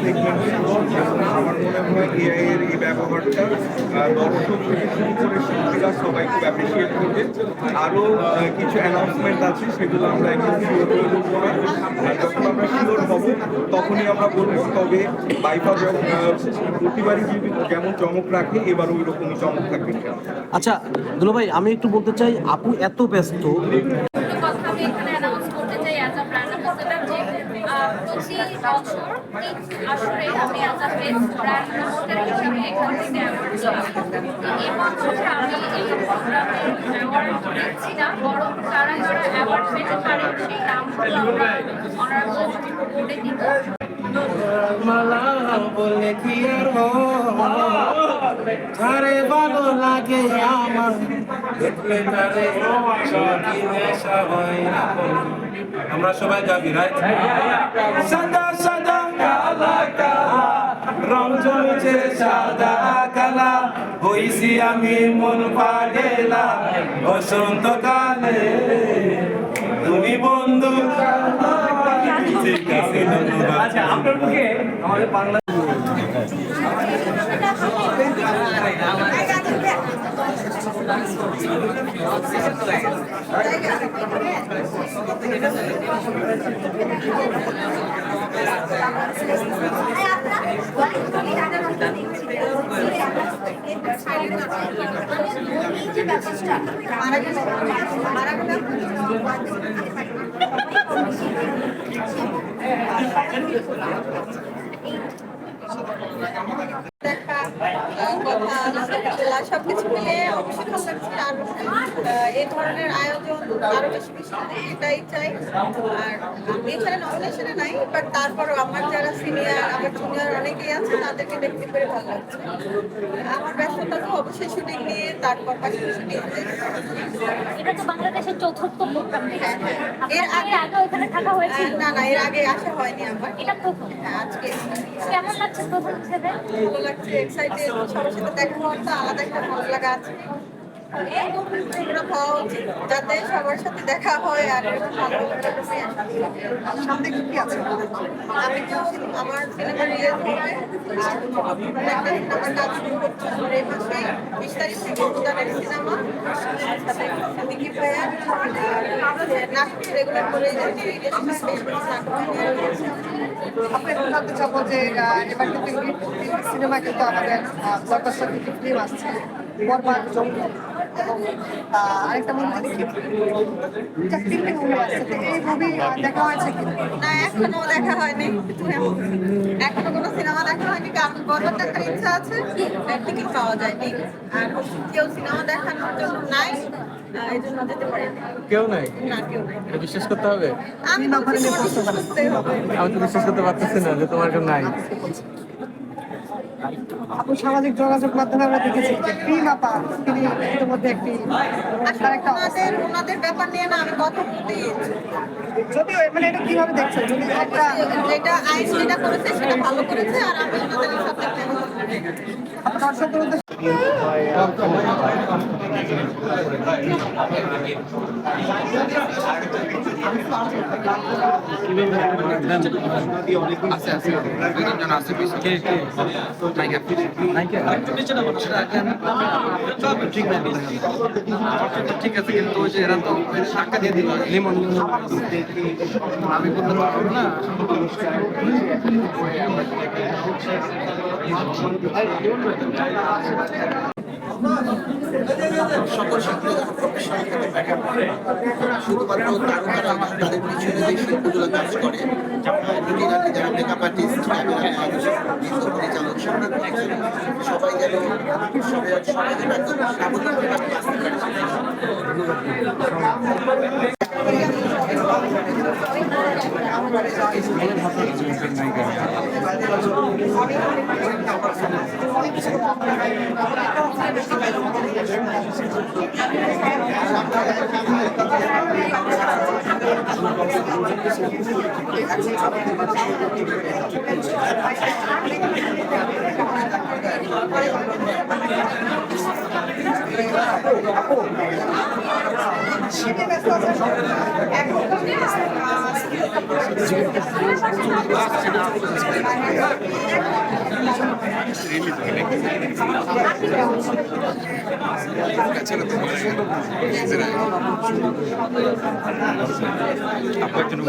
সেগমেন্টে। আমার মনে হয় এআই এর এই ব্যবহারটা দর্শক থেকে শুরু করে শিল্পীরা সবাই খুব অ্যাপ্রিসিয়েট করবে। আরও কিছু অ্যানাউন্সমেন্ট আছে, সেগুলো আমরা একদম শিওর হয়ে বলবো না। যখন আমরা শিওর হব তখনই আমরা বলবো। তবে বাইফা প্রতিবারই যেমন চমক রাখে, এবার ওই রকমই চমক থাকবে। আচ্ছা দুলা ভাই, আমি একটু বলতে চাই, আপু এত ব্যস্ত, কথা আমি এখানে অ্যানাউন্স করতে চাই অ্যাজ আ ব্র্যান্ড অ্যাম্বাসেডর যে প্রতি বছর এই আসরে আমি as a best brand promoter হিসাবে এখান থেকে অ্যাওয়ার্ড নিই। এই বছরে আমি এই প্রোগ্রামে অ্যাওয়ার্ড দিচ্ছি না, বরং তারা যারা অ্যাওয়ার্ড পেতে পারে সেই নামগুলো আমরা অনারেবল বোর্ডে দিব। মালা বলে কি আর ধারে ভালো লাগে আমার দেখলে তারে সবই নেশা হয়। আমরা সবাই গাবি, রাইট? সাদা সাদা কালা কালা রং জমেছে সাদা কালা, হইছি আমি মন পাগেলা বসন্তকালে, তুমি বন্ধু। ঠিক আছে, ধন্যবাদ। আচ্ছা, আপনার মুখে আমাদের বাংলা সবকিছু মিলিয়ে অবশ্যই ভালো লাগছে। আর এই ধরনের আয়োজন আরো বেশি বেশি এটাই চাই। আর আমি এখানে নমিনেশনে নাই, বাট তারপরও আমার যারা সিনিয়র, আমার জুনিয়র অনেকেই আছে, তাদেরকে দেখতে পেরে ভালো লাগছে। আমার ব্যস্ততা তো অবশ্যই শুটিং নিয়ে, তারপর পাশাপাশি এটা তো বাংলাদেশের চতুর্থ প্রোগ্রাম। এর আগে এখানে থাকা হয়েছিল? না না, এর আগে আসা হয়নি আমার। এটা প্রথম। আজকে কেমন লাগছে প্রথম হিসেবে? ভালো লাগছে, এক্সাইটেড। সবার সাথে দেখা হওয়ার তো আলাদা একটা ভালো লাগা আছে। হওয়া উচিত যাতে সবার সাথে দেখা হয়। আর ভালো সামনে কি আছে? আমি তো আমার সিনেমা রিলিজ হবে, আর একটা সিনেমার কাজ শুরু করছি এই মাসে 20 তারিখ থেকে। ভুটানের সিনেমা দিকি ভাইয়া নাটক রেগুলার করে যাচ্ছি। আপনি একটু জানতে চাবো যে এবার কিন্তু সিনেমা কিন্তু আমাদের ব্লকবাস্টার কিছু ফিল্ম আসছে, বরবাদ, জঙ্গল এবং আরেকটা মুভি দেখি, তিনটে মুভি আসছে। তো এই মুভি দেখা হয়েছে কি? না, এখনো দেখা হয়নি। এখনো কোনো সিনেমা দেখা হয়নি, কারণ বরবাদটা একটা ইচ্ছা আছে, টিকিট পাওয়া যায়নি। আর কেউ সিনেমা দেখানোর জন্য নাই, এই জন্য যেতে পারি। কেউ নাই, না, কেউ নাই। এটা বিশ্বাস করতে হবে। আমি করতেই হবে। আমি তো বিশ্বাস করতে পারতেছি না যে তোমার কেউ নাই। আপনি সামাজিক যোগাযোগ মাধ্যমে আমরা দেখেছি যে প্রিম আপা তিনি ইতিমধ্যে একটি ওনাদের ব্যাপার নিয়ে না আমি কথা বলতে, যদিও মানে এটা কিভাবে দেখছেন? যদি একটা যেটা আইন যেটা করেছে সেটা ভালো করেছে, আর আমি ওনাদের সাথে দর্শকদের উদ্দেশ্যে ঠিক আছে, কিন্তু ওই যে এরা তো টাকা দিয়ে দিল লিমন, আমি করতে পারবো না। সকল শিল্পীরা প্রফেশনাল থেকে ব্যাকআপ করে শুধুমাত্র তারকারা না, তাদের পিছনে যে শিল্পীগুলো কাজ করে, দুটি যারা মেকআপ আর্টিস্ট, পরিচালক, সবাই যেন সবাই যেন একদম স্বাভাবিকভাবে আসতে পারে। আপু শীতে ব্যস্ত আছেন এখন আপনার জন্য